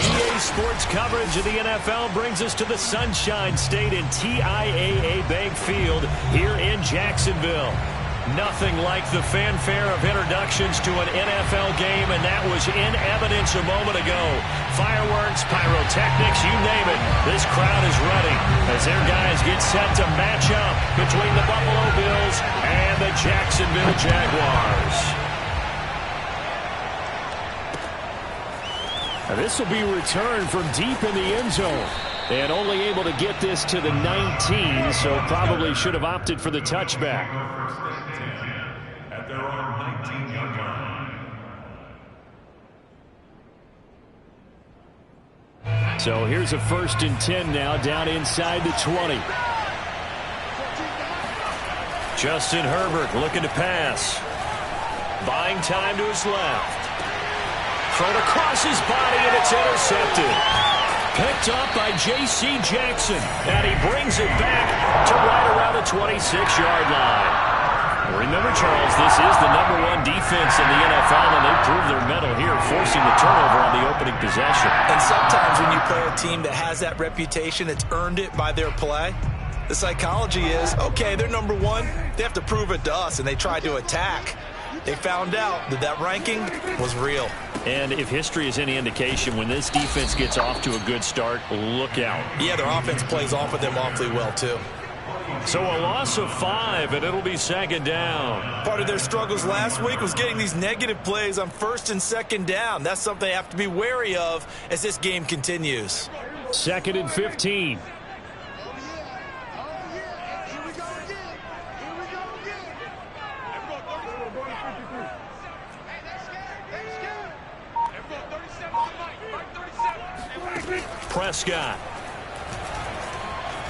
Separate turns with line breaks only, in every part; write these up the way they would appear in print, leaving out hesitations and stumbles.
EA Sports coverage of the NFL brings us to the Sunshine State and TIAA Bank Field here in Jacksonville. Nothing like the fanfare of introductions to an NFL game, and that was in evidence a moment ago. Fireworks, pyrotechnics, you name it. This crowd is ready as their guys get set to match up between the Buffalo Bills and the Jacksonville Jaguars. Now this will be returned from deep in the end zone. And only able to get this to the 19, so probably should have opted for the touchback.
At their own 19-yard line.
So here's a 1st and 10 now, down inside the 20. Justin Herbert looking to pass. Buying time to his left. Thrown across his body, and it's intercepted. Picked up by J.C. Jackson, and he brings it back to right around the 26-yard line. Remember, Charles, this is the #1 defense in the NFL, and they proved their mettle here, forcing the turnover on the opening possession.
And sometimes when you play a team that has that reputation, it's earned it by their play. The psychology is, okay, they're #1. They have to prove it to us, and they tried to attack. They found out that that ranking was real.
And if history is any indication, when this defense gets off to a good start, look out.
Yeah, their offense plays off of them awfully well, too.
So a loss of 5, and it'll be 2nd down.
Part of their struggles last week was getting these negative plays on 1st and 2nd down. That's something they have to be wary of as this game continues.
2nd and 15. Prescott.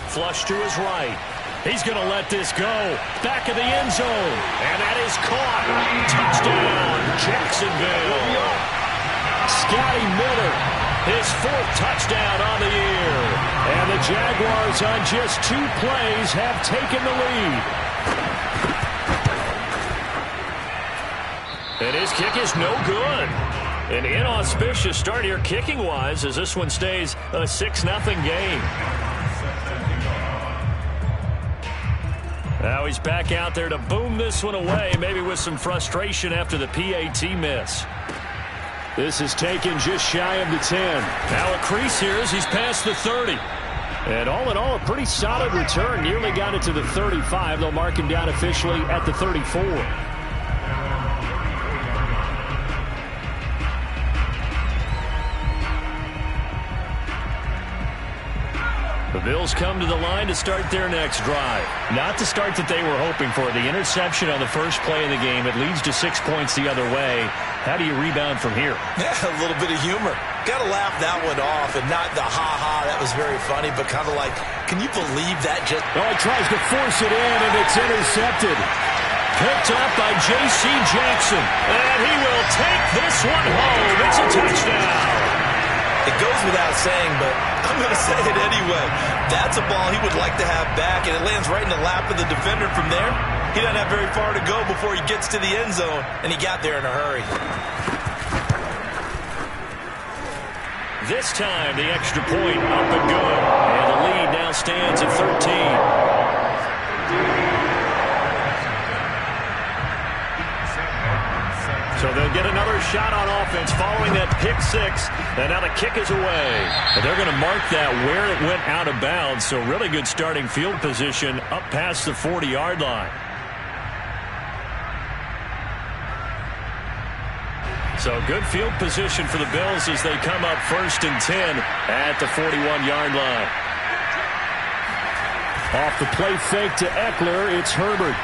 Flush to his right. He's going to let this go. Back of the end zone. And that is caught. Touchdown, Jacksonville. Scotty Miller, his 4th touchdown on the year. And the Jaguars on just 2 plays have taken the lead. And his kick is no good. An inauspicious start here kicking-wise as this one stays a 6-0 game. Now he's back out there to boom this one away, maybe with some frustration after the PAT miss. This is taken just shy of the 10. Now a crease here as he's past the 30. And all in all, a pretty solid return. Nearly got it to the 35. They'll mark him down officially at the 34. The Bills come to the line to start their next drive. Not the start that they were hoping for. The interception on the first play of the game. It leads to 6 points the other way. How do you rebound from here?
Yeah, a little bit of humor. Got to laugh that one off, and not the ha-ha. That was very funny, but kind of like, can you believe that? Just
he tries to force it in, and it's intercepted. Picked up by J.C. Jackson, and he will take this one home. It's a touchdown.
It goes without saying, but I'm going to say it anyway. That's a ball he would like to have back, and it lands right in the lap of the defender from there. He doesn't have very far to go before he gets to the end zone, and he got there in a hurry.
This time, the extra point up and good, and the lead now stands at 13. So they'll get another shot on offense following that pick 6. And now the kick is away. But they're going to mark that where it went out of bounds. So really good starting field position up past the 40-yard line. So good field position for the Bills as they come up 1st and 10 at the 41-yard line. Off the play fake to Eckler, it's Herbert.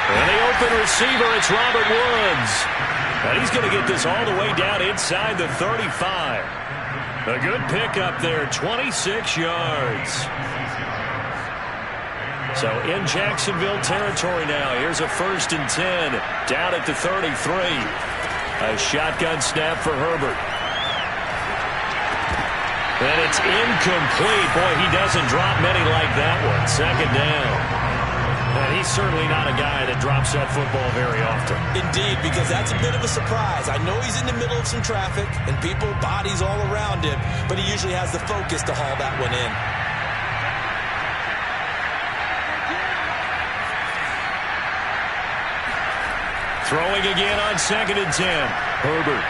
And the open receiver, it's Robert Woods. And he's going to get this all the way down inside the 35. A good pickup there, 26 yards. So in Jacksonville territory now. Here's a 1st and 10 down at the 33. A shotgun snap for Herbert. And it's incomplete. Boy, he doesn't drop many like that one. 2nd down. And he's certainly not a guy that drops that football very often.
Indeed, because that's a bit of a surprise. I know he's in the middle of some traffic and people, bodies all around him, but he usually has the focus to haul that one in.
Throwing again on 2nd and 10. Herbert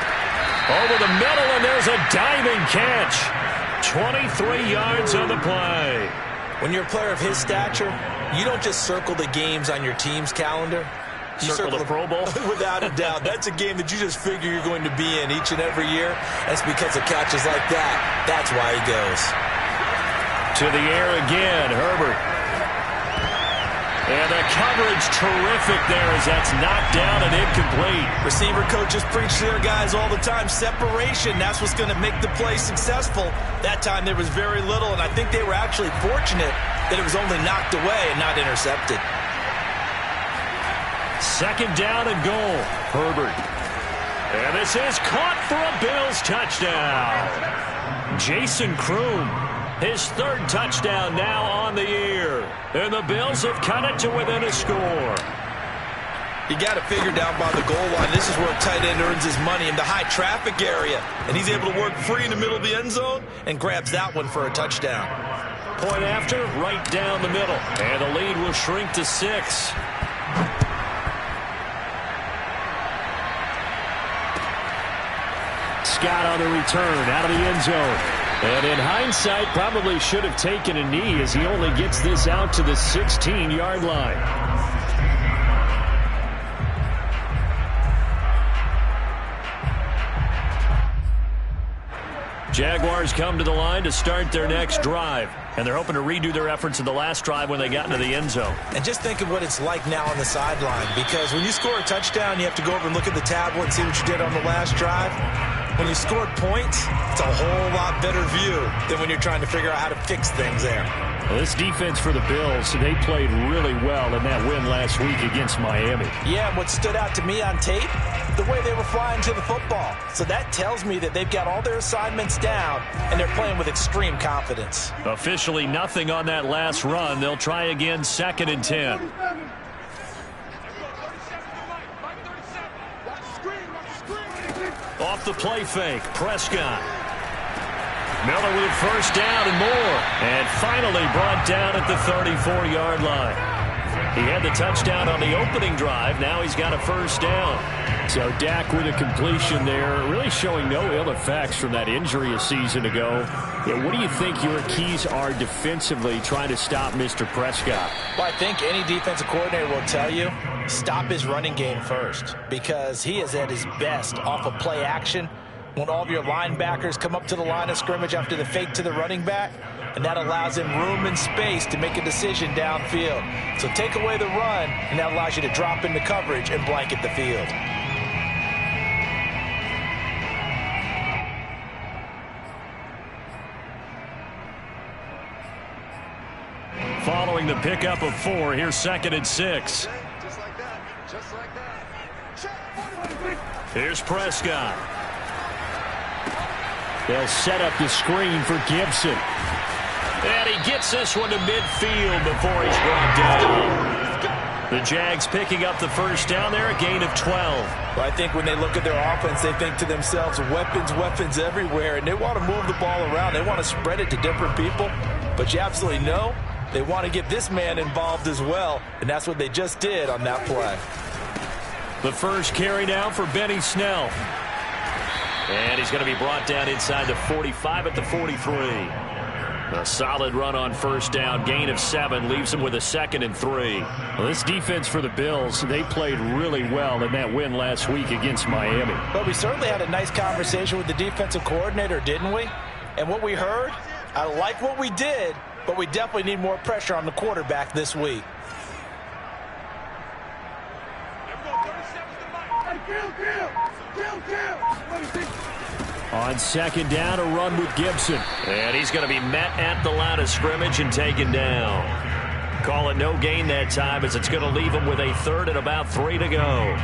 over the middle, and there's a diving catch. 23 yards on the play.
When you're a player of his stature, you don't just circle the games on your team's calendar. You
circle the Pro Bowl?
Without a doubt. That's a game that you just figure you're going to be in each and every year. That's because of catches like that. That's why he goes.
To the air again, Herbert. And the coverage terrific there as that's knocked down and incomplete.
Receiver coaches preach to their guys all the time. Separation, that's what's going to make the play successful. That time there was very little, and I think they were actually fortunate that it was only knocked away and not intercepted.
2nd down and goal. Herbert. And this is caught for a Bills touchdown. Jason Kroom. His 3rd touchdown now on the year. And the Bills have cut it to within a score.
You got to figure down by the goal line. This is where a tight end earns his money, in the high traffic area. And he's able to work free in the middle of the end zone and grabs that one for a touchdown.
Point after, right down the middle. And the lead will shrink to 6. Scott on the return out of the end zone. And in hindsight, probably should have taken a knee as he only gets this out to the 16-yard line. Jaguars come to the line to start their next drive. And they're hoping to redo their efforts in the last drive when they got into the end zone.
And just think of what it's like now on the sideline. Because when you score a touchdown, you have to go over and look at the tablet and see what you did on the last drive. When you scored points, it's a whole lot better view than when you're trying to figure out how to fix things there.
Well, this defense for the Bills, they played really well in that win last week against Miami.
Yeah, and what stood out to me on tape, the way they were flying to the football. So that tells me that they've got all their assignments down, and they're playing with extreme confidence.
Officially nothing on that last run. They'll try again 2nd and 10. Off the play fake, Prescott. Miller with 1st down and more. And finally brought down at the 34-yard line. He had the touchdown on the opening drive. Now he's got a 1st down. So Dak with a completion there, really showing no ill effects from that injury a season ago. Yeah, what do you think your keys are defensively trying to stop Mr. Prescott?
Well, I think any defensive coordinator will tell you, stop his running game first, because he is at his best off of play action when all of your linebackers come up to the line of scrimmage after the fake to the running back, and that allows him room and space to make a decision downfield. So take away the run, and that allows you to drop into coverage and blanket the field.
Following the pickup of 4, here's 2nd and 6. Here's Prescott. They'll set up the screen for Gibson. And he gets this one to midfield before he's brought down. The Jags picking up the 1st down there, a gain of 12.
Well, I think when they look at their offense, they think to themselves, weapons everywhere, and they want to move the ball around. They want to spread it to different people, but you absolutely know they want to get this man involved as well, and that's what they just did on that play.
The 1st carry now for Benny Snell. And he's going to be brought down inside the 45 at the 43. A solid run on 1st down, gain of 7, leaves him with a 2nd and 3. Well, this defense for the Bills, they played really well in that win last week against Miami.
But we certainly had a nice conversation with the defensive coordinator, didn't we? And what we heard, I like what we did, but we definitely need more pressure on the quarterback this week.
On 2nd down, a run with Gibson. And he's going to be met at the line of scrimmage and taken down. Call it no gain that time as it's going to leave him with a 3rd and about 3 to go.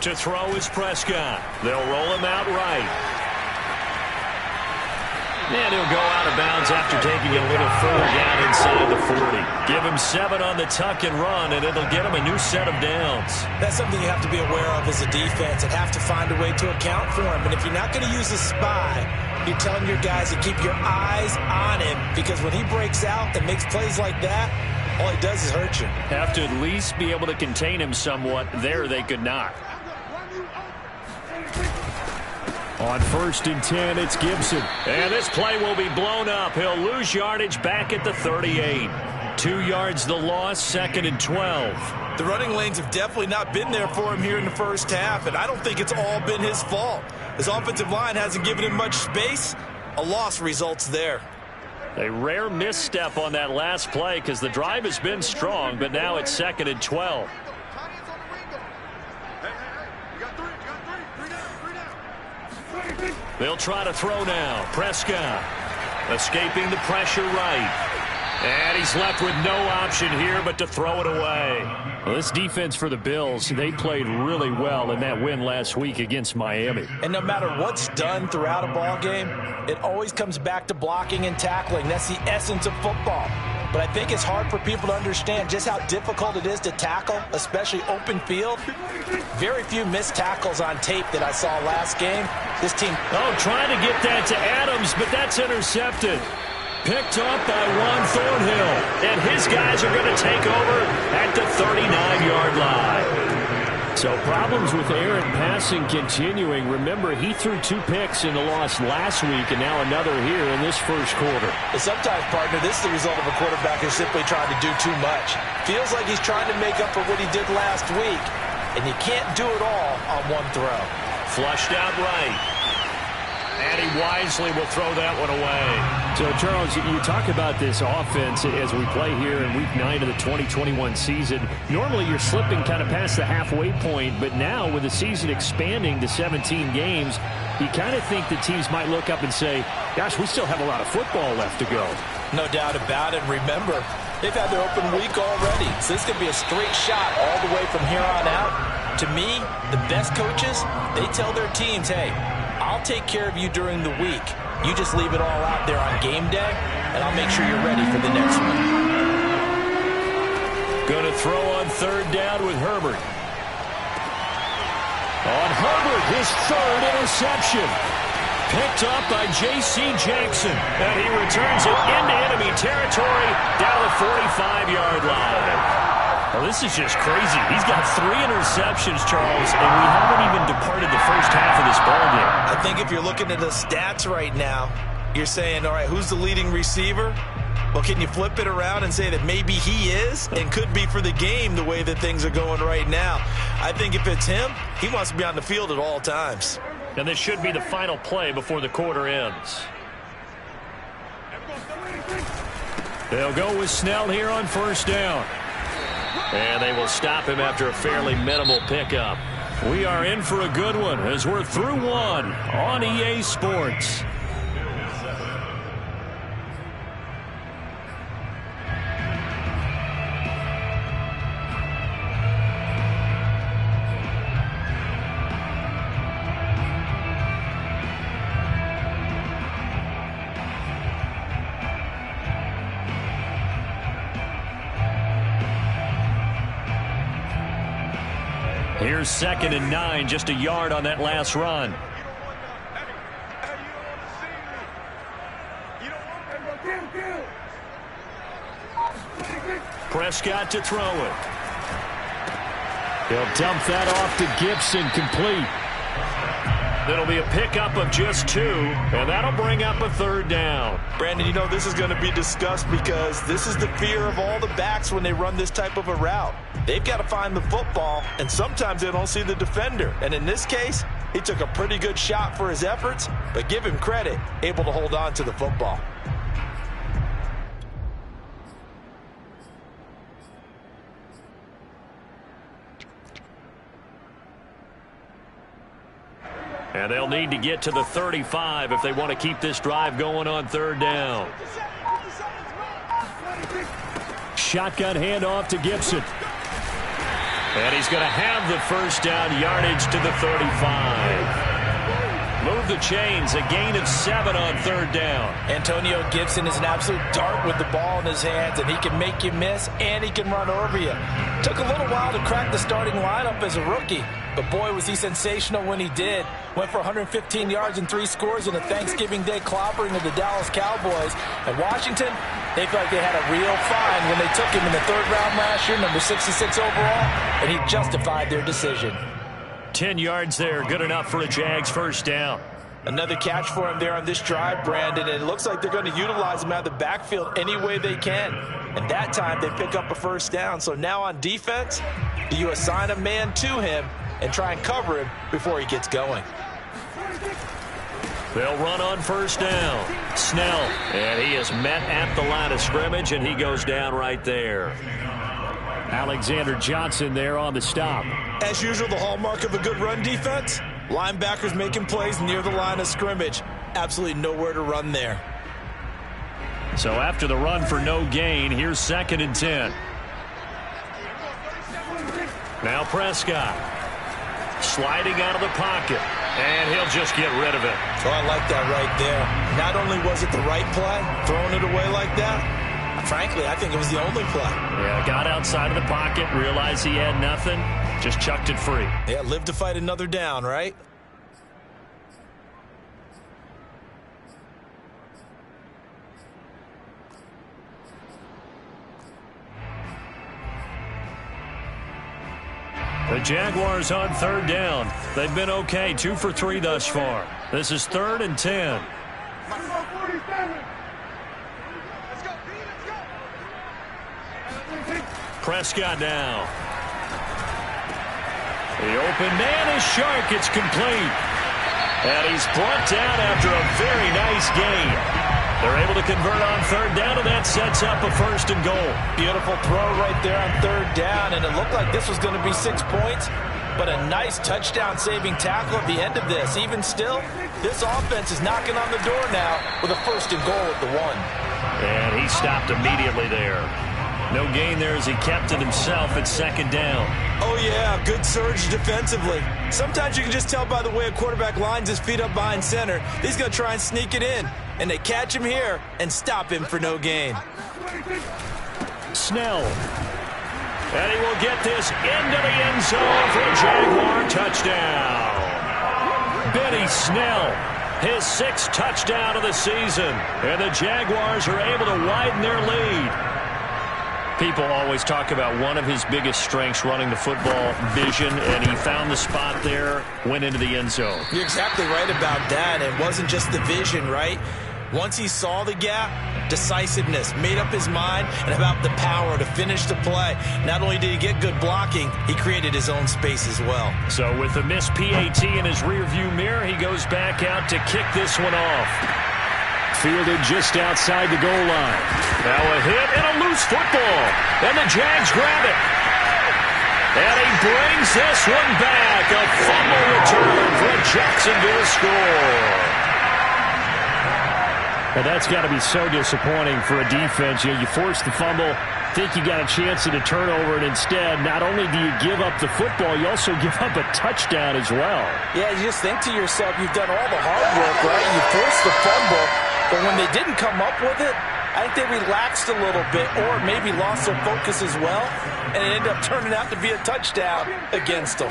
To throw is Prescott. They'll roll him out right. And he'll go out of bounds after taking a little further down inside the 40. Give him 7 on the tuck and run, and it'll get him a new set of downs.
That's something you have to be aware of as a defense and have to find a way to account for him. And if you're not going to use a spy, you're telling your guys to keep your eyes on him, because when he breaks out and makes plays like that, all he does is hurt you.
Have to at least be able to contain him somewhat. There they could not. On 1st and 10, it's Gibson. And this play will be blown up. He'll lose yardage back at the 38. 2 yards the loss, 2nd and 12.
The running lanes have definitely not been there for him here in the first half, and I don't think it's all been his fault. His offensive line hasn't given him much space. A loss results there.
A rare misstep on that last play because the drive has been strong, but now it's 2nd and 12. They'll try to throw now. Prescott escaping the pressure right. And he's left with no option here but to throw it away. Well, this defense for the Bills, they played really well in that win last week against Miami.
And no matter what's done throughout a ball game, it always comes back to blocking and tackling. That's the essence of football. But I think it's hard for people to understand just how difficult it is to tackle, especially open field. Very few missed tackles on tape that I saw last game. This team...
Oh, trying to get that to Adams, but that's intercepted. Picked up by Juan Thornhill. And his guys are going to take over at the 39-yard line. So problems with errant passing continuing. Remember, he threw 2 picks in the loss last week and now another here in this first quarter.
And sometimes, partner, this is the result of a quarterback who's simply trying to do too much. Feels like he's trying to make up for what he did last week, and you can't do it all on one throw.
Flushed out right. And he wisely will throw that one away. So, Charles, you talk about this offense as we play here in Week 9 of the 2021 season. Normally, you're slipping kind of past the halfway point, but now with the season expanding to 17 games, you kind of think the teams might look up and say, gosh, we still have a lot of football left to go.
No doubt about it. Remember, they've had their open week already, so this could be a straight shot all the way from here on out. To me, the best coaches, they tell their teams, hey, I'll take care of you during the week. You just leave it all out there on game day, and I'll make sure you're ready for the next one.
Going to throw on 3rd down with Herbert. On Herbert, his 3rd interception. Picked up by J.C. Jackson. And he returns it into enemy territory down the 45-yard line. Well, this is just crazy. He's got 3 interceptions, Charles, and we haven't even departed the first half of this ballgame.
I think if you're looking at the stats right now, you're saying, all right, who's the leading receiver? Well, can you flip it around and say that maybe he is and could be for the game the way that things are going right now? I think if it's him, he wants to be on the field at all times.
And this should be the final play before the quarter ends. They'll go with Snell here on 1st down. And they will stop him after a fairly minimal pickup. We are in for a good one as we're through 1 on EA Sports. Here's 2nd and 9, just a yard on that last run. Prescott to throw it. He'll dump that off to Gibson, complete. It'll be a pickup of just 2, and that'll bring up a 3rd down.
Brandon, you know this is going to be discussed because this is the fear of all the backs when they run this type of a route. They've got to find the football, and sometimes they don't see the defender. And in this case, he took a pretty good shot for his efforts, but give him credit, able to hold on to the football.
And they'll need to get to the 35 if they want to keep this drive going on 3rd down. shotgun handoff to Gibson. And he's going to have the first down, yardage to the 35. Move the chains, a gain of 7 on third down.
Antonio Gibson is an absolute dart with the ball in his hands, and he can make you miss, and he can run over you. Took a little while to crack the starting lineup as a rookie, but boy, was he sensational when he did. Went for 115 yards and 3 scores in a Thanksgiving Day clobbering of the Dallas Cowboys. And Washington, they felt like they had a real find when they took him in the 3rd round last year, number 66 overall, and he justified their decision.
10 yards there, good enough for a Jags first down.
Another catch for him there on this drive, Brandon, and it looks like they're going to utilize him out of the backfield any way they can. And that time they pick up a first down. So now on defense, do you assign a man to him and try and cover him before he gets going?
They'll run on first down. Snell, and he is met at the line of scrimmage, and he goes down right there. Alexander Johnson there on the stop.
As usual, the hallmark of a good run defense, linebackers making plays near the line of scrimmage. Absolutely nowhere to run there.
So after the run for no gain, here's 2nd and 10. Now Prescott. Sliding out of the pocket. And he'll just get rid of it.
Oh, I like that right there. Not only was it the right play, throwing it away like that, frankly, I think it was the only play.
Yeah, got outside of the pocket, realized he had nothing, just chucked it free.
Yeah, live to fight another down, right?
The Jaguars on 3rd down. They've been okay, 2 for 3 thus far. This is 3rd and 10. Prescott now. The open man is Shark. It's complete. And he's brought down after a very nice gain. They're able to convert on 3rd down, and that sets up a 1st and goal.
Beautiful throw right there on 3rd down, and it looked like this was going to be 6 points, but a nice touchdown-saving tackle at the end of this. Even still, this offense is knocking on the door now with a 1st and goal at the 1.
And he stopped immediately there. No gain there as he kept it himself at 2nd down.
Oh, yeah, good surge defensively. Sometimes you can just tell by the way a quarterback lines his feet up behind center. He's going to try and sneak it in. And they catch him here and stop him for no gain.
Snell. And he will get this into the end zone for a Jaguar touchdown. Benny Snell, his 6th touchdown of the season. And the Jaguars are able to widen their lead. People always talk about one of his biggest strengths running the football, vision, and he found the spot there, went into the end zone.
You're exactly right about that. It wasn't just the vision, right? Once he saw the gap, decisiveness, made up his mind, and about the power to finish the play. Not only did he get good blocking, he created his own space as well.
So with the missed PAT in his rearview mirror, he goes back out to kick this one off. Fielded just outside the goal line. Now a hit and a loose football. And the Jags grab it. And he brings this one back. A fumble return for a Jacksonville score. And that's got to be so disappointing for a defense. You force the fumble, think you got a chance at a turnover, and instead, not only do you give up the football, you also give up a touchdown as well.
Yeah, you just think to yourself, you've done all the hard work, right? You forced the fumble, but when they didn't come up with it, I think they relaxed a little bit or maybe lost their focus as well, and it ended up turning out to be a touchdown against them.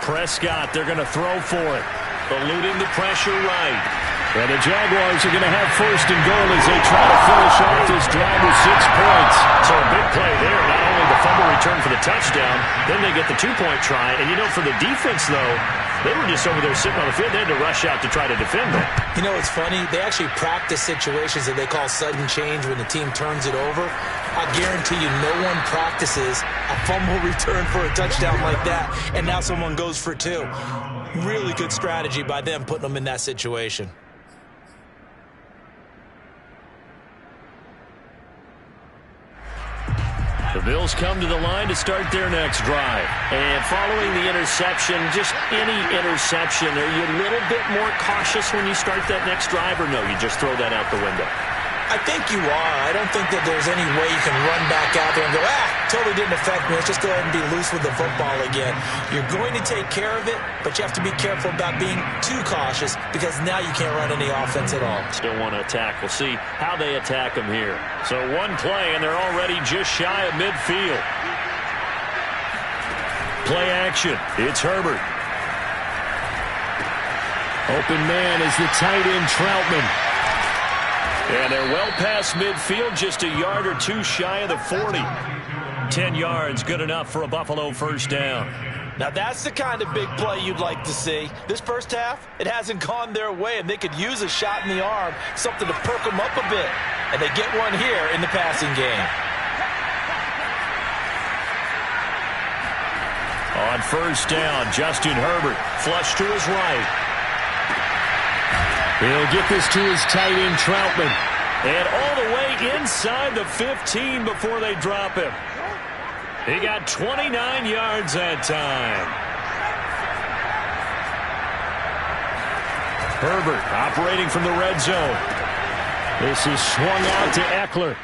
Prescott, they're going to throw for it, eluding the pressure right. And the Jaguars are going to have 1st and goal as they try to finish off this drive with 6 points. So a big play there. Not only the fumble return for the touchdown, then they get the 2-point try. And, you know, for the defense, though, they were just over there sitting on the field. They had to rush out to try to defend them.
You know, it's funny. They actually practice situations that they call sudden change when the team turns it over. I guarantee you no one practices a fumble return for a touchdown like that, and now someone goes for 2. Really good strategy by them putting them in that situation.
The Bills come to the line to start their next drive. And following the interception, just any interception, are you a little bit more cautious when you start that next drive, or no, you just throw that out the window?
I think you are. I don't think that there's any way you can run back out there and go, totally didn't affect me. Let's just go ahead and be loose with the football again. You're going to take care of it, but you have to be careful about being too cautious because now you can't run any offense at all.
Still want to attack. We'll see how they attack him here. So one play, and they're already just shy of midfield. Play action. It's Herbert. Open man is the tight end, Troutman. And they're well past midfield, just a yard or two shy of the 40. 10 yards, good enough for a Buffalo first down.
Now that's the kind of big play you'd like to see. This first half, it hasn't gone their way, and they could use a shot in the arm, something to perk them up a bit. And they get one here in the passing game.
On first down, Justin Herbert, flush to his right. He'll get this to his tight end, Troutman. And all the way inside the 15 before they drop him. He got 29 yards that time. Herbert operating from the red zone. This is swung out to Eckler.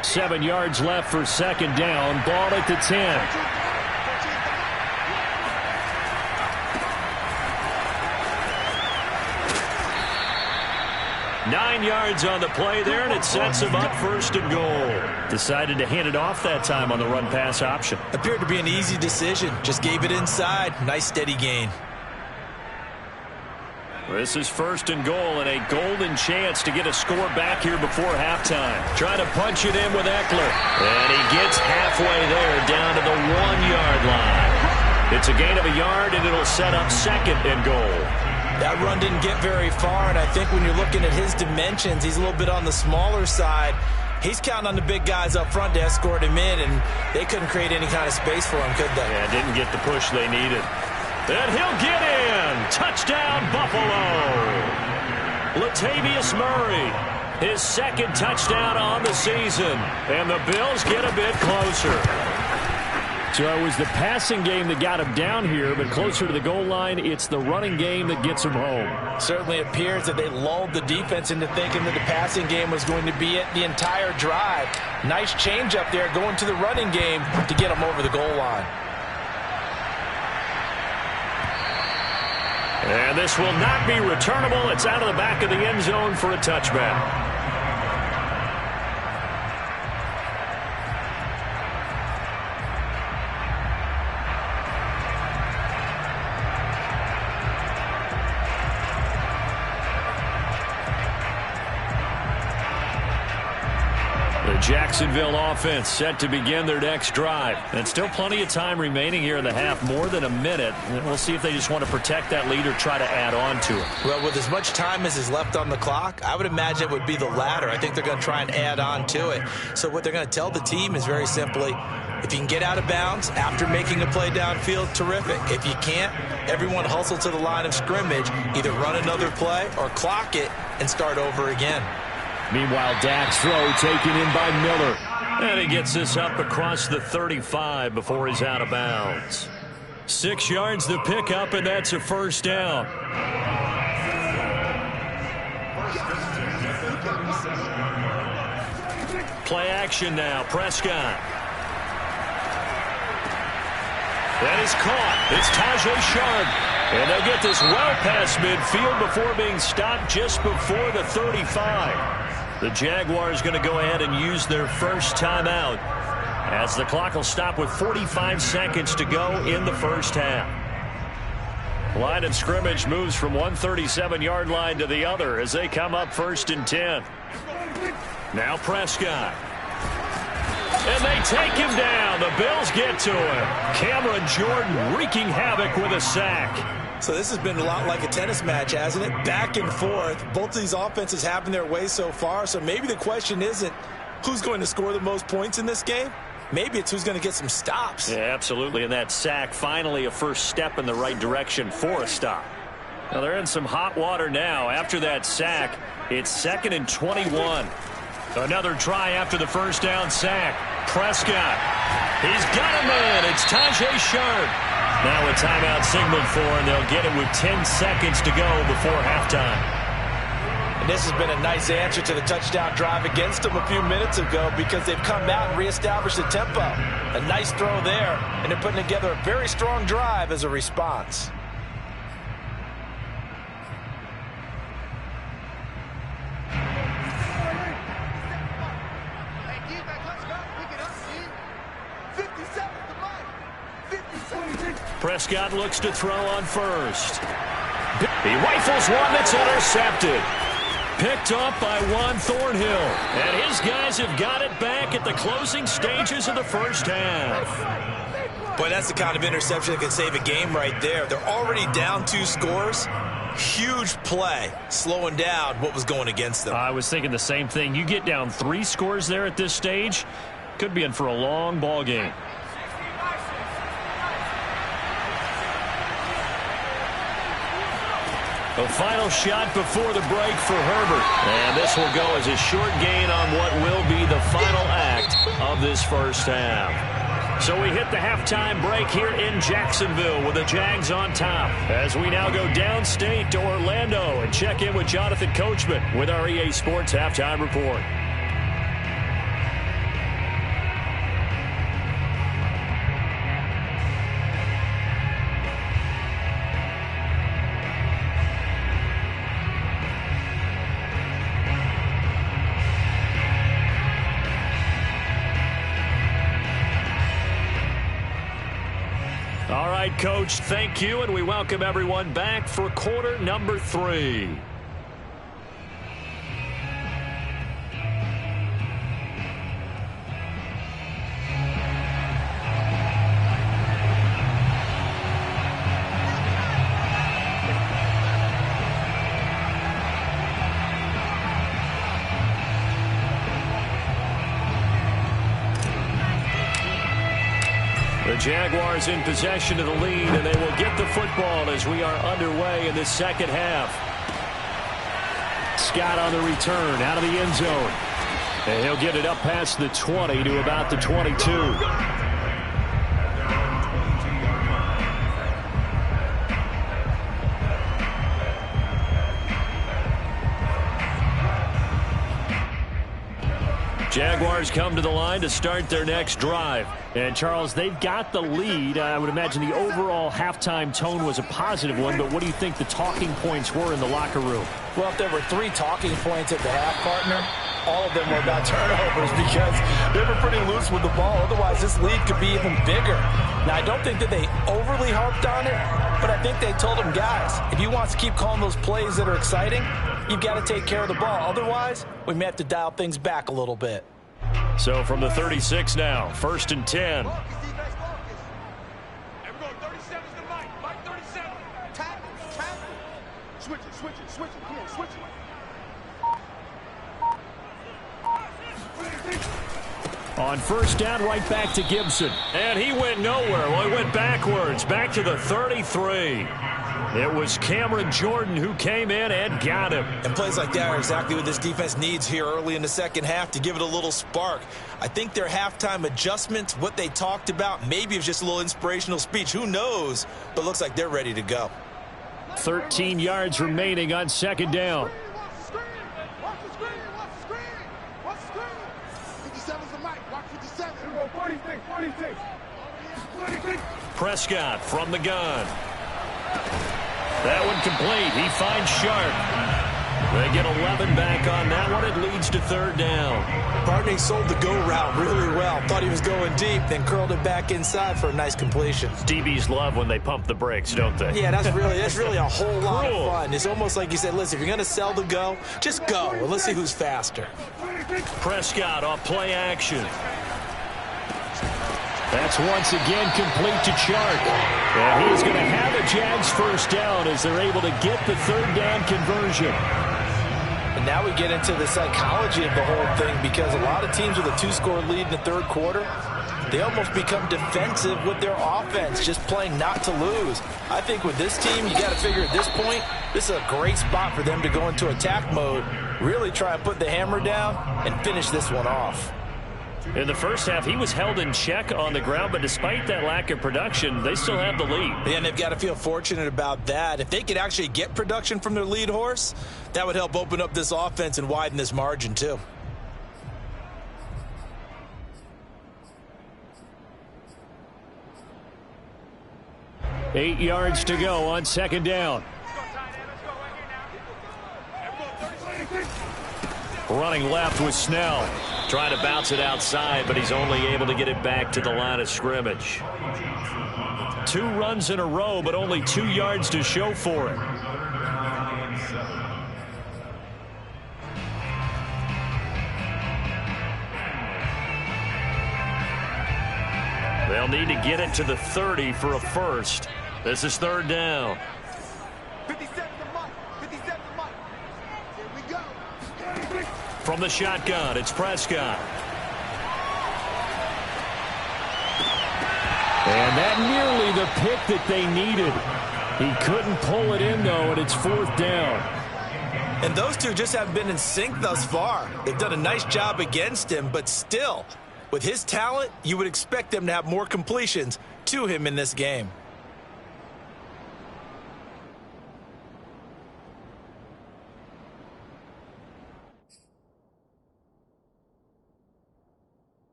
Seven yards left for second down. Ball at the 10. Nine yards on the play there, and it sets him up first and goal. Decided to hand it off that time on the run-pass option.
Appeared to be an easy decision. Just gave it inside. Nice steady gain.
This is first and goal, and a golden chance to get a score back here before halftime. Trying to punch it in with Eckler. And he gets halfway there, down to the 1-yard line. It's a gain of a yard, and it'll set up second and goal.
That run didn't get very far, and I think when you're looking at his dimensions, he's a little bit on the smaller side. He's counting on the big guys up front to escort him in, and they couldn't create any kind of space for him, could they?
Yeah, didn't get the push they needed. And he'll get in. Touchdown, Buffalo. Latavius Murray, his second touchdown on the season. And the Bills get a bit closer. So it was the passing game that got him down here, but closer to the goal line, it's the running game that gets him home.
Certainly appears that they lulled the defense into thinking that the passing game was going to be it the entire drive. Nice change up there going to the running game to get him over the goal line.
And this will not be returnable. It's out of the back of the end zone for a touchback. Jacksonville offense set to begin their next drive. And still plenty of time remaining here in the half, more than a minute. And we'll see if they just want to protect that lead or try to add on to it.
Well, with as much time as is left on the clock, I would imagine it would be the latter. I think they're going to try and add on to it. So what they're going to tell the team is very simply, if you can get out of bounds after making a play downfield, terrific. If you can't, everyone hustle to the line of scrimmage, either run another play or clock it and start over again.
Meanwhile, Dak's throw taken in by Miller. And he gets this up across the 35 before he's out of bounds. 6 yards the pickup, and that's a first down. Play action now. Prescott. That is caught. It's Tajay Sharp. And they'll get this well past midfield before being stopped just before the 35. The Jaguars going to go ahead and use their first timeout as the clock will stop with 45 seconds to go in the first half. Line of scrimmage moves from one 37-yard line to the other as they come up first and 10. Now Prescott. And they take him down. The Bills get to him. Cameron Jordan wreaking havoc with a sack.
So this has been a lot like a tennis match, hasn't it? Back and forth. Both of these offenses having their way so far. So maybe the question isn't who's going to score the most points in this game. Maybe it's who's going to get some stops.
Yeah, absolutely. And that sack, finally a first step in the right direction for a stop. Now they're in some hot water now. After that sack, it's 2nd and 21. Another try after the first down sack. Prescott. He's got him in. It's Tajay Sharp. Now a timeout signaled for, and they'll get it with 10 seconds to go before halftime.
And this has been a nice answer to the touchdown drive against them a few minutes ago because they've come out and reestablished the tempo. A nice throw there, and they're putting together a very strong drive as a response.
Prescott looks to throw on first. He rifles one that's intercepted. Picked up by Juan Thornhill. And his guys have got it back at the closing stages of the first half.
Boy, that's the kind of interception that could save a game right there. They're already down 2 scores. Huge play, slowing down what was going against them.
I was thinking the same thing. You get down 3 scores there at this stage, could be in for a long ball game. The final shot before the break for Herbert. And this will go as a short gain on what will be the final act of this first half. So we hit the halftime break here in Jacksonville with the Jags on top. As we now go downstate to Orlando and check in with Jonathan Coachman with our EA Sports Halftime Report. All right, Coach, thank you, and we welcome everyone back for quarter number 3. The Jaguars in possession of the lead, and they will get the football as we are underway in the second half. Scott on the return out of the end zone. And he'll get it up past the 20 to about the 22. Jaguars come to the line to start their next drive. And, Charles, they've got the lead. I would imagine the overall halftime tone was a positive one, but what do you think the talking points were in the locker room?
Well, if there were 3 talking points at the half, partner, all of them were about turnovers because they were pretty loose with the ball. Otherwise, this lead could be even bigger. Now, I don't think that they overly harped on it, but I think they told them, guys, if you want to keep calling those plays that are exciting, you've got to take care of the ball. Otherwise, we may have to dial things back a little bit.
So from the 36 now, 1st and 10. On first down, right back to Gibson. And he went nowhere. Well, he went backwards, back to the 33. It was Cameron Jordan who came in and got him.
And plays like that are exactly what this defense needs here early in the second half to give it a little spark. I think their halftime adjustments, what they talked about, maybe it was just a little inspirational speech. Who knows? But looks like they're ready to go.
13 yards remaining on second down. Prescott from the gun. That one complete. He finds Sharp. They get 11 back on that one. It leads to 3rd down.
Barney sold the go route really well. Thought he was going deep, then curled it back inside for a nice completion.
DBs love when they pump the brakes, don't they?
Yeah, that's really a whole lot of fun. It's almost like you said, listen, if you're going to sell the go, just go, and let's see who's faster.
Prescott off play action. That's once again complete to Chark. And he's going to have a Jags first down as they're able to get the 3rd down conversion.
And now we get into the psychology of the whole thing because a lot of teams with a 2-score lead in the 3rd quarter, they almost become defensive with their offense, just playing not to lose. I think with this team, you got to figure at this point, this is a great spot for them to go into attack mode, really try and put the hammer down and finish this one off.
In the first half, he was held in check on the ground, but despite that lack of production, they still have the lead.
Yeah, and they've got to feel fortunate about that. If they could actually get production from their lead horse, that would help open up this offense and widen this margin too.
Eight yards to go on second down. Running left with Snell. Trying to bounce it outside, but he's only able to get it back to the line of scrimmage. 2 runs in a row, but only 2 yards to show for it. They'll need to get it to the 30 for a first. This is third down.
57 to Mike. 57 to Mike. Here we go.
From the shotgun, it's Prescott. And that nearly the pick that they needed. He couldn't pull it in, though, and it's fourth down.
And those two just haven't been in sync thus far. They've done a nice job against him, but still, with his talent, you would expect them to have more completions to him in this game.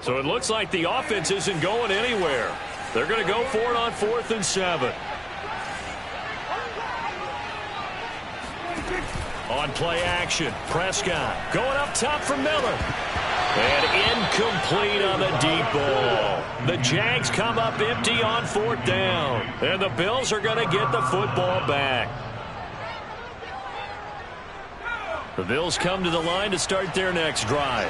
So it looks like the offense isn't going anywhere. They're going to go for it on 4th and 7. On play action, Prescott going up top for Miller. And incomplete on the deep ball. The Jags come up empty on 4th down. And the Bills are going to get the football back. The Bills come to the line to start their next drive.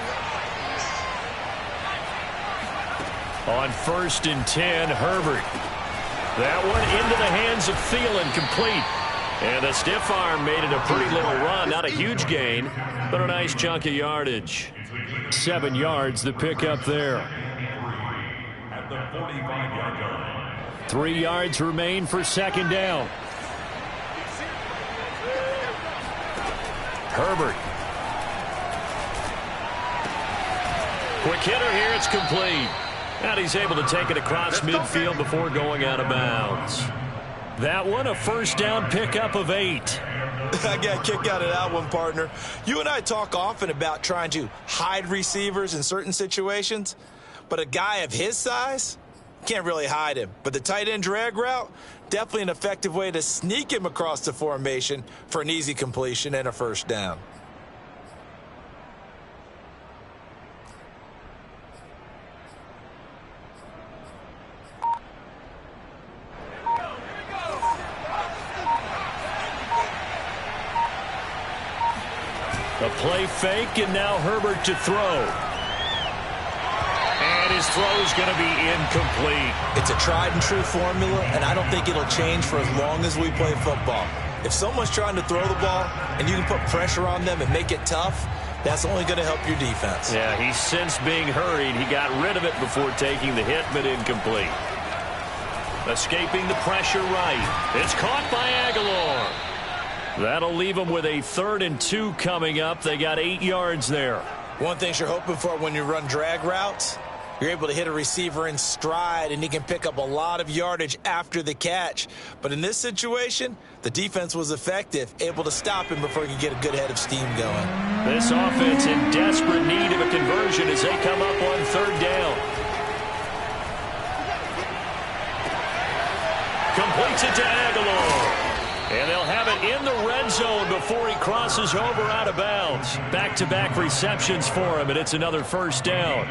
On 1st and 10, Herbert. That one into the hands of Thielen, complete. And a stiff arm made it a pretty little run. Not a huge gain, but a nice chunk of yardage. 7 yards, the pickup there.
At the 45-yard line.
3 yards remain for second down. Herbert. Quick hitter here, it's complete. And he's able to take it across midfield before going out of bounds. That one, a first down pickup of 8.
I got a kick out of that one, partner. You and I talk often about trying to hide receivers in certain situations, but a guy of his size can't really hide him. But the tight end drag route, definitely an effective way to sneak him across the formation for an easy completion and a first down.
A play fake, and now Herbert to throw. And his throw is going to be incomplete.
It's a tried-and-true formula, and I don't think it'll change for as long as we play football. If someone's trying to throw the ball and you can put pressure on them and make it tough, that's only going to help your defense.
Yeah, he's since being hurried. He got rid of it before taking the hit, but incomplete. Escaping the pressure right. It's caught by Aguilar. That'll leave them with a 3rd and 2 coming up. They got 8 yards there.
One thing you're hoping for when you run drag routes, you're able to hit a receiver in stride, and he can pick up a lot of yardage after the catch. But in this situation, the defense was effective, able to stop him before he could get a good head of steam going.
This offense in desperate need of a conversion as they come up on 3rd down. Completes Gets it to Aguilar. And they'll have it in the red zone before he crosses over out of bounds. Back-to-back receptions for him, and it's another first down.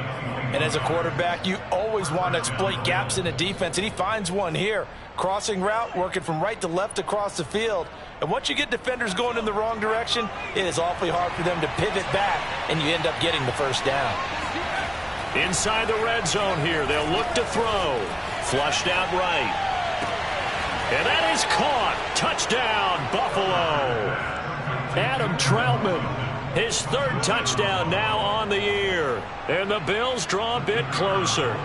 And as a quarterback, you always want to exploit gaps in the defense, and he finds one here. Crossing route, working from right to left across the field. And once you get defenders going in the wrong direction, it is awfully hard for them to pivot back, and you end up getting the first down.
Inside the red zone here, they'll look to throw. Flushed out right. And that is caught. Touchdown, Buffalo. Adam Troutman, his third touchdown now on the year. And the Bills draw a bit closer.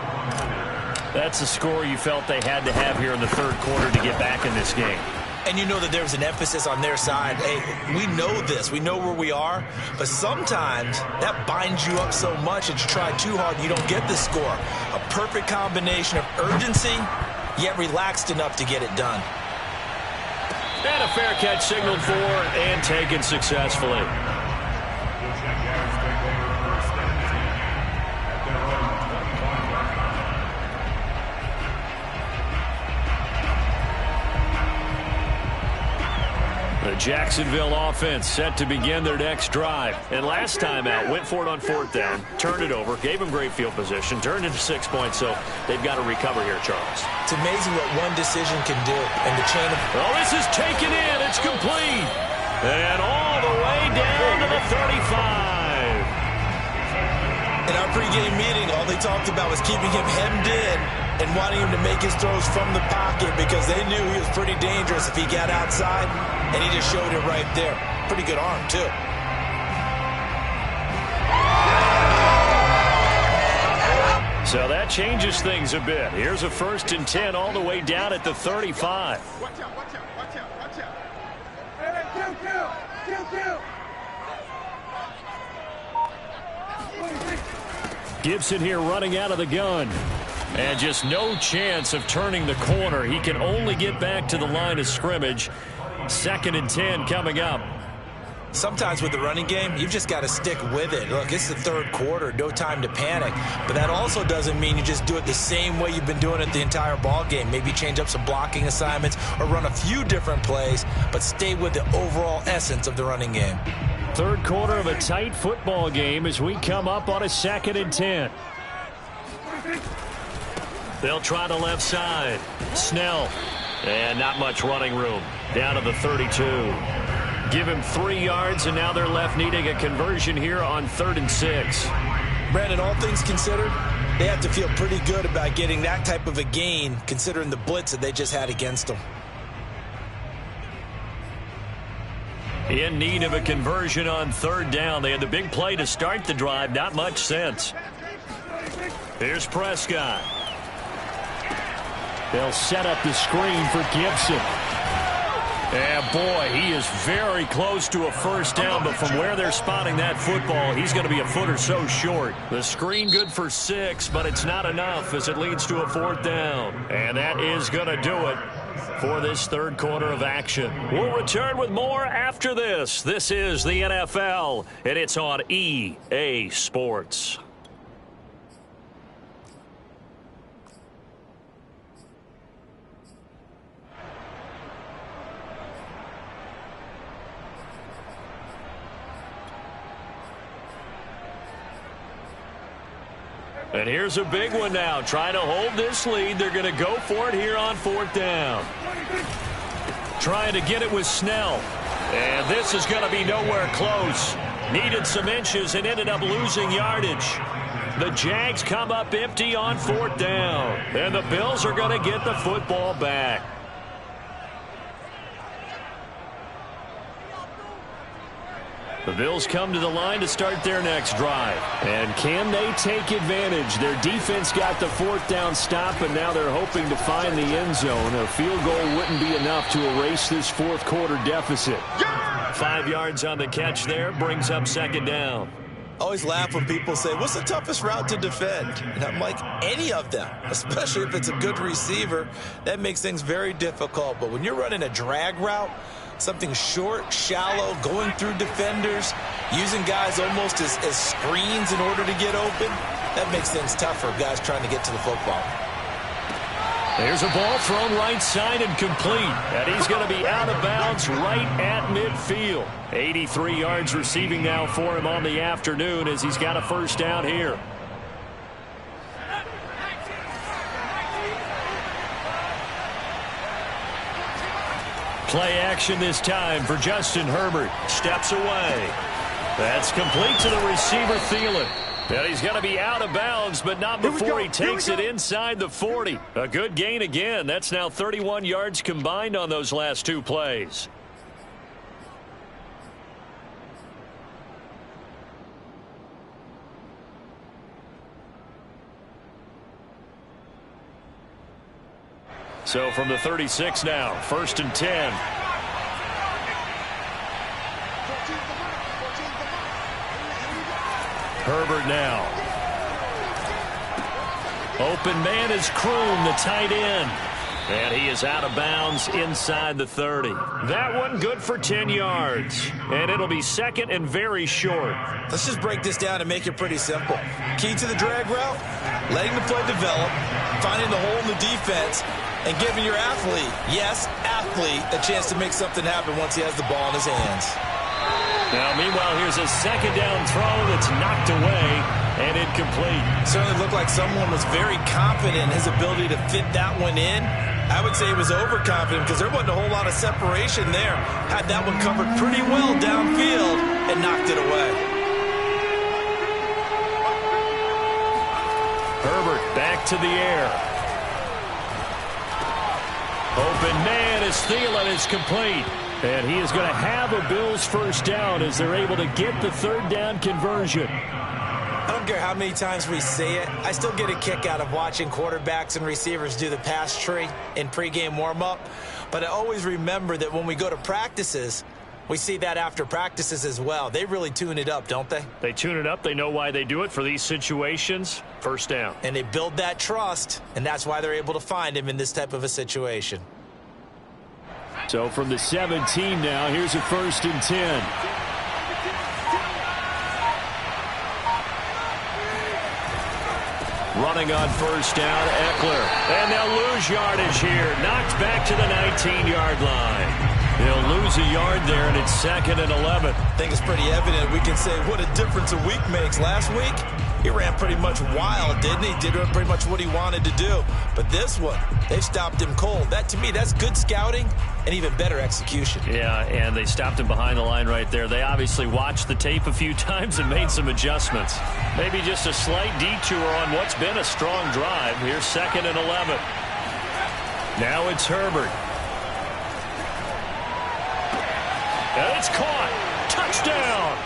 That's the score you felt they had to have here in the third quarter to get back in this game.
And you know that there's an emphasis on their side. Hey, we know this. We know where we are. But sometimes that binds you up so much that you try too hard, you don't get the score. A perfect combination of urgency, yet relaxed enough to get it done.
And a fair catch signaled for and taken successfully. The Jacksonville offense set to begin their next drive. And last time out, went for it on fourth down, turned it over, gave them great field position, turned into 6 points, so they've got to recover here, Charles.
It's amazing what one decision can do. And the chain of...
Oh, this is taken in. It's complete. And all the way down to the 35.
In our pregame meeting, all they talked about was keeping him hemmed in and wanting him to make his throws from the pocket because they knew he was pretty dangerous if he got outside, and he just showed it right there. Pretty good arm, too.
So that changes things a bit. Here's a 1st and 10 all the way down at the 35.
Watch out, watch out, watch out, watch out. Hey, kill.
Gibson here running out of the gun. And just no chance of turning the corner. He can only get back to the line of scrimmage. 2nd and 10 coming up.
Sometimes with the running game, you've just got to stick with it. Look, it's the third quarter, no time to panic. But that also doesn't mean you just do it the same way you've been doing it the entire ball game. Maybe change up some blocking assignments or run a few different plays, but stay with the overall essence of the running game.
Third quarter of a tight football game as we come up on a 2nd and 10. They'll try the left side. Snell. And not much running room. Down to the 32. Give him 3 yards, and now they're left needing a conversion here on 3rd and 6.
Brandon, all things considered, they have to feel pretty good about getting that type of a gain, considering the blitz that they just had against them.
In need of a conversion on 3rd down. They had the big play to start the drive. Not much sense. Here's Prescott. They'll set up the screen for Gibson. And boy, he is very close to a first down, but from where they're spotting that football, he's going to be a foot or so short. The screen good for 6, but it's not enough as it leads to a 4th down. And that is going to do it for this third quarter of action. We'll return with more after this. This is the NFL, and it's on EA Sports. And here's a big one now. Trying to hold this lead. They're going to go for it here on 4th down. Trying to get it with Snell. And this is going to be nowhere close. Needed some inches and ended up losing yardage. The Jags come up empty on 4th down. And the Bills are going to get the football back. The Bills come to the line to start their next drive. And can they take advantage? Their defense got the 4th down stop, and now they're hoping to find the end zone. A field goal wouldn't be enough to erase this 4th quarter deficit. 5 yards on the catch there, brings up 2nd down.
I always laugh when people say, what's the toughest route to defend? And I'm like, any of them, especially if it's a good receiver. That makes things very difficult. But when you're running a drag route, something short, shallow, going through defenders, using guys almost as screens in order to get open, that makes things tough for guys trying to get to the football.
There's a ball thrown right side and complete. And he's going to be out of bounds right at midfield. 83 yards receiving now for him on the afternoon as he's got a first down here. Play action this time for Justin Herbert. Steps away. That's complete to the receiver, Thielen. And he's going to be out of bounds, but not before he takes it inside the 40. A good gain again. That's now 31 yards combined on those last two plays. So from the 36 now, 1st and 10. Herbert now. Open man is Kroon, the tight end. And he is out of bounds inside the 30. That one good for 10 yards. And it'll be second and very short.
Let's just break this down and make it pretty simple. Key to the drag route, letting the play develop, finding the hole in the defense, and giving your athlete, yes, athlete, a chance to make something happen once he has the ball in his hands.
Now, meanwhile, here's a second down throw that's knocked away and incomplete.
Certainly looked like someone was very confident in his ability to fit that one in. I would say he was overconfident because there wasn't a whole lot of separation there. Had that one covered pretty well downfield and knocked it away.
Herbert back to the air. Open man as Thielen is complete. And he is going to have a Bills first down as they're able to get the third down conversion.
I don't care how many times we say it. I still get a kick out of watching quarterbacks and receivers do the pass tree in pregame warm-up. But I always remember that when we go to practices, we see that after practices as well. They really tune it up, don't they?
They tune it up. They know why they do it for these situations. First down.
And they build that trust, and that's why they're able to find him in this type of a situation.
So from the 17 now, here's a 1st and 10. Running on first down, Eckler. And they'll lose yardage here. Knocked back to the 19-yard line. They'll lose a yard there, and it's 2nd and 11.
I think it's pretty evident. We can say what a difference a week makes. Last week, he ran pretty much wild, didn't he? Did pretty much what he wanted to do. But this one, they've stopped him cold. That, to me, that's good scouting and even better execution.
Yeah, and they stopped him behind the line right there. They obviously watched the tape a few times and made some adjustments. Maybe just a slight detour on what's been a strong drive. Here's 2nd and 11. Now it's Herbert. And it's caught. Touchdown.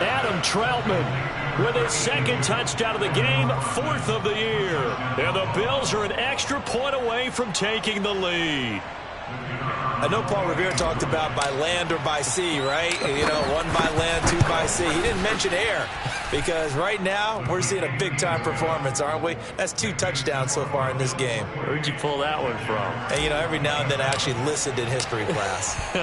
Adam Troutman with his 2nd touchdown of the game, 4th of the year. And the Bills are an extra point away from taking the lead.
I know Paul Revere talked about by land or by sea, right? You know, 1 by land, 2 by sea. He didn't mention air because right now we're seeing a big-time performance, aren't we? That's 2 touchdowns so far in this game.
Where'd you pull that one from?
And, you know, every now and then I actually listened in history class.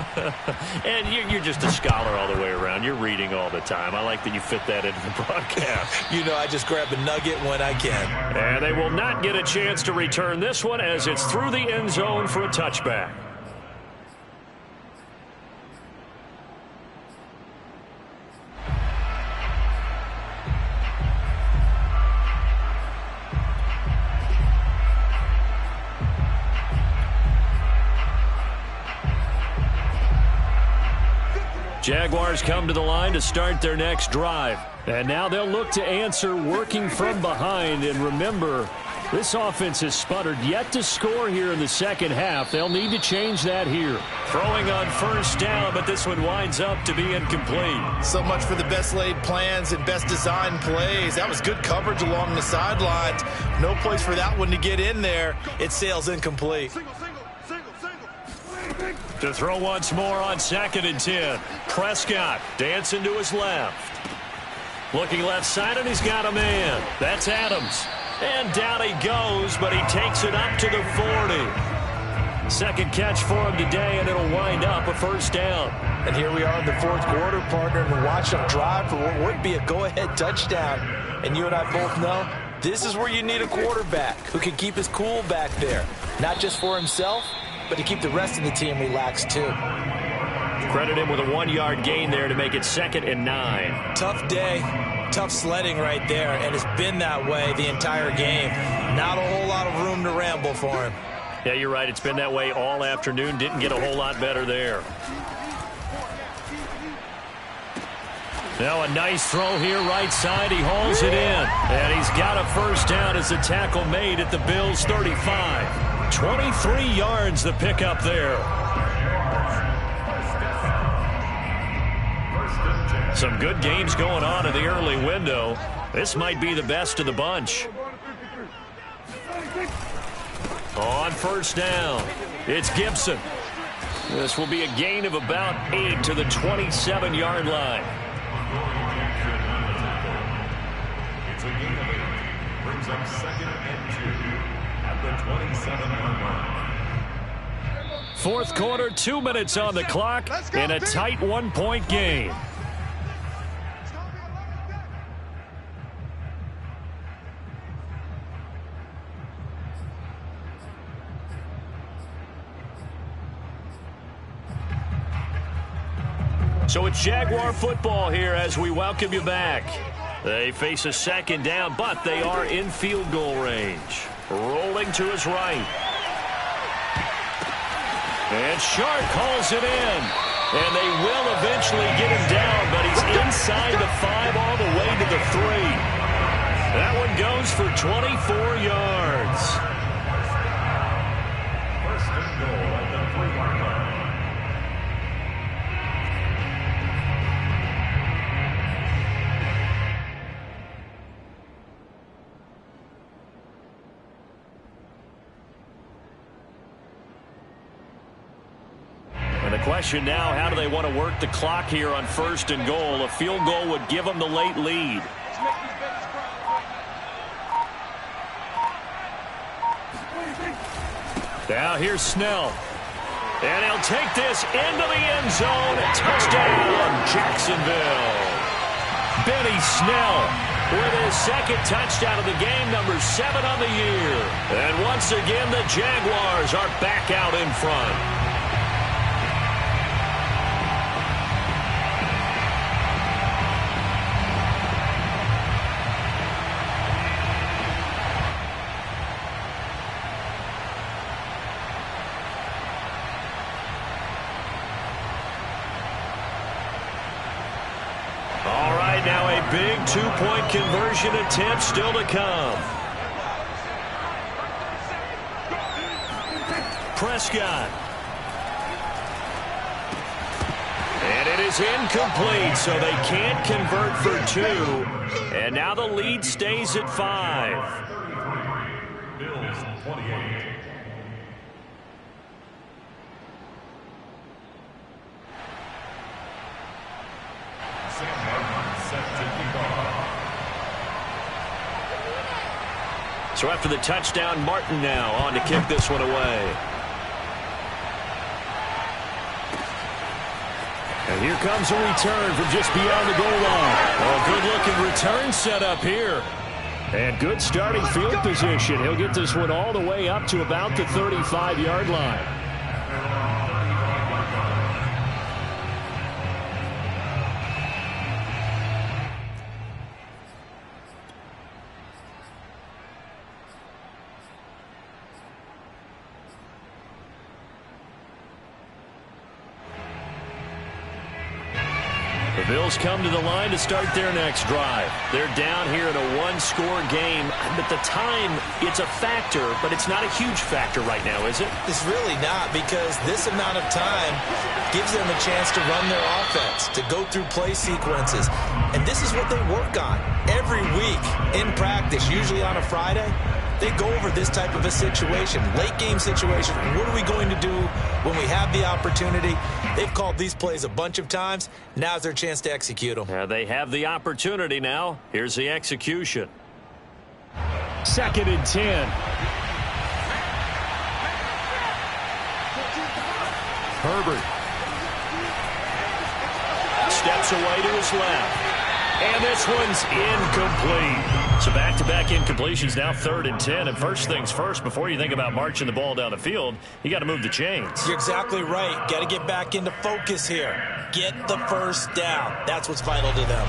And you're just a scholar all the way around. You're reading all the time. I like that you fit that into the broadcast.
You know, I just grab a nugget when I can.
And they will not get a chance to return this one as it's through the end zone for a touchback. Jaguars come to the line to start their next drive. And now they'll look to answer working from behind. And remember, this offense has sputtered yet to score here in the second half. They'll need to change that here. Throwing on first down, but this one winds up to be incomplete.
So much for the best laid plans and best designed plays. That was good coverage along the sidelines. No place for that one to get in there. It sails incomplete.
To throw once more on 2nd and 10. Prescott dancing to his left. Looking left side, and he's got a man. That's Adams. And down he goes, but he takes it up to the 40. Second catch for him today, and it'll wind up a first down.
And here we are in the 4th quarter, partner, and watch them drive for what would be a go-ahead touchdown. And you and I both know This is where you need a quarterback who can keep his cool back there. Not just for himself, but to keep the rest of the team relaxed too.
Credit him with a 1-yard gain there to make it 2nd and 9.
Tough day, tough sledding right there, and it's been that way the entire game. Not a whole lot of room to ramble for him.
Yeah, you're right. It's been that way all afternoon. Didn't get a whole lot better there. Now a nice throw here right side. He hauls it in. And he's got a first down as the tackle made at the Bills' 35. 23 yards the pickup there. Some good games going on in the early window. This might be the best of the bunch. On first down, it's Gibson. This will be a gain of about 8 to the 27-yard line.
It's a gain of 8. Brings up 2nd and 2 at the 27-yard line.
Fourth quarter, 2 minutes on the clock, in a tight 1-point game. So it's Jaguar football here as we welcome you back. They face a 2nd down, but they are in field goal range. Rolling to his right. And Sharp calls it in. And they will eventually get him down, but he's inside the 5 all the way to the 3. That one goes for 24 yards.
First and goal at the 3-yard line.
And the question now, how do they want to work the clock here on 1st and goal? A field goal would give them the late lead. Now here's Snell. And he'll take this into the end zone. Touchdown, Jacksonville. Benny Snell with his 2nd touchdown of the game, number 7 on the year. And once again, the Jaguars are back out in front. Now a big 2-point conversion attempt still to come. Prescott. And it is incomplete, so they can't convert for 2. And now the lead stays at 5.
Bills 28.
So after the touchdown, Martin now on to kick this one away. And here comes a return from just beyond the goal line. Oh, good-looking return set up here. And good starting field position. He'll get this one all the way up to about the 35-yard line. The Bills come to the line to start their next drive. They're down here in a 1-score game. At the time, it's a factor, but it's not a huge factor right now, is it?
It's really not, because this amount of time gives them a chance to run their offense, to go through play sequences. And this is what they work on every week in practice, usually on a Friday. They go over this type of a situation, late game situation. What are we going to do when we have the opportunity? They've called these plays a bunch of times. Now's their chance to execute them.
They have the opportunity now. Here's the execution. 2nd and 10. Herbert steps away to his left. And this one's incomplete. So back-to-back incompletions, now 3rd and 10. And first things first, before you think about marching the ball down the field, you got to move the chains.
You're exactly right. Got to get back into focus here. Get the first down. That's what's vital to them.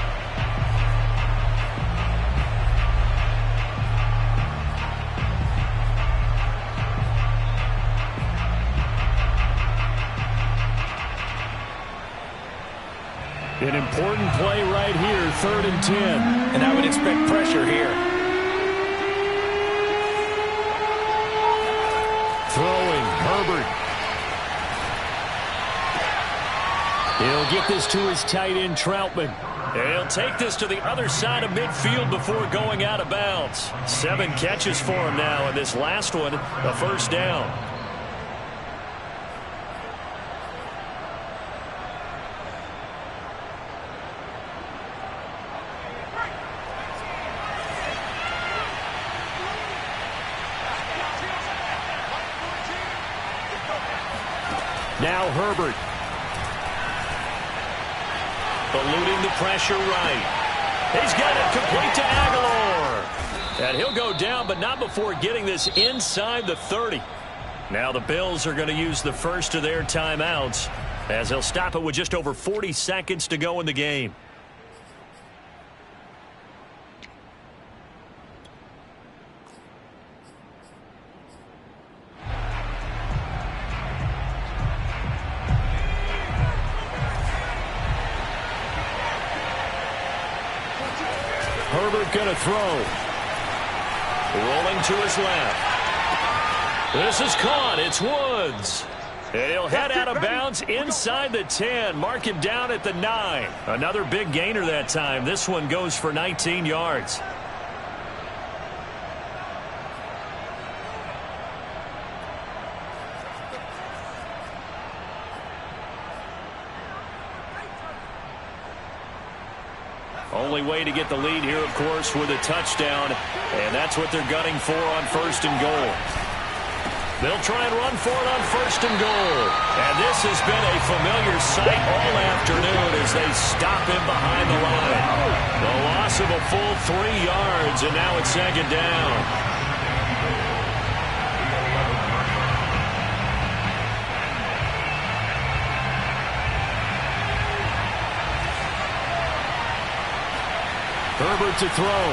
An important play right here, 3rd and 10.
And I would expect pressure here.
Throwing, Herbert. He'll get this to his tight end, Troutman. And he'll take this to the other side of midfield before going out of bounds. 7 catches for him now, and this last one, a first down. Now Herbert. Eluding the pressure right. He's got it complete to Aguilar. And he'll go down, but not before getting this inside the 30. Now the Bills are going to use the first of their timeouts as they'll stop it with just over 40 seconds to go in the game. Herbert going to throw. Rolling to his left. This is caught. It's Woods. And he'll head out of bounds inside the 10. Mark him down at the 9. Another big gainer that time. This one goes for 19 yards. Only way to get the lead here, of course, with a touchdown. And that's what they're gunning for on 1st and goal. They'll try and run for it on 1st and goal. And this has been a familiar sight all afternoon as they stop him behind the line. The loss of a full 3 yards, and now it's 2nd down. Herbert to throw.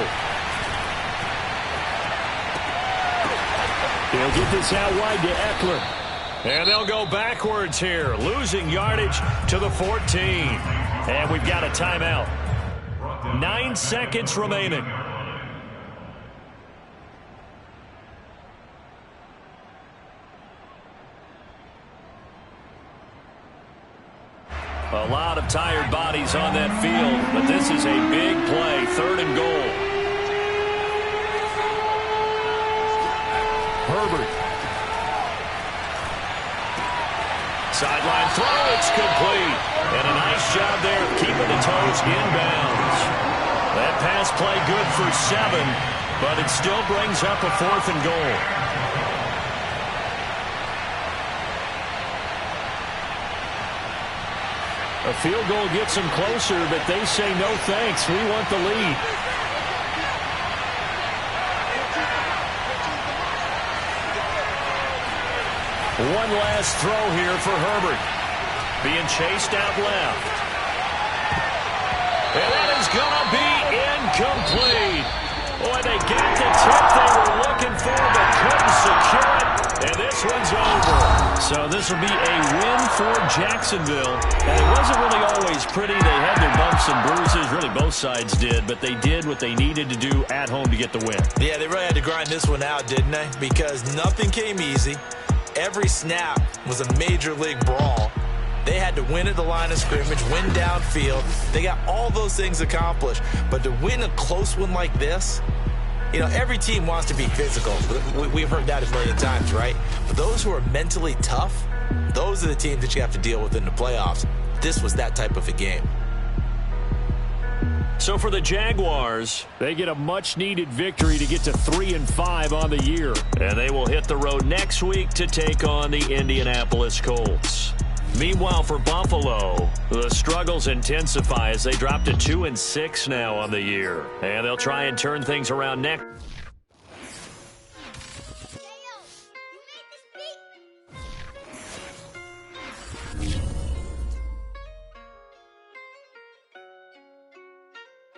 He'll get this out wide to Eckler. And they'll go backwards here, losing yardage to the 14. And we've got a timeout. 9 seconds remaining. A lot of tired bodies on that field, but this is a big play, 3rd and goal. Herbert. Sideline throw, it's complete. And a nice job there of keeping the toes inbounds. That pass play good for 7, but it still brings up a 4th and goal. A field goal gets them closer, but they say no thanks. We want the lead. One last throw here for Herbert. Being chased out left. And that is going to be incomplete. Boy, they got the tip they were looking for, but couldn't secure it. And this one's over. So this will be a win for Jacksonville. And it wasn't really always pretty. They had their bumps and bruises. Really, both sides did. But they did what they needed to do at home to get the win.
Yeah, they really had to grind this one out, didn't they? Because nothing came easy. Every snap was a major league brawl. They had to win at the line of scrimmage, win downfield. They got all those things accomplished. But to win a close one like this, you know, every team wants to be physical. We've heard that a million times, right? But those who are mentally tough, those are the teams that you have to deal with in the playoffs. This was that type of a game.
So for the Jaguars, they get a much-needed victory to get to 3-5 on the year. And they will hit the road next week to take on the Indianapolis Colts. Meanwhile, for Buffalo, the struggles intensify as they drop to 2-6 now on the year. And they'll try and turn things around next.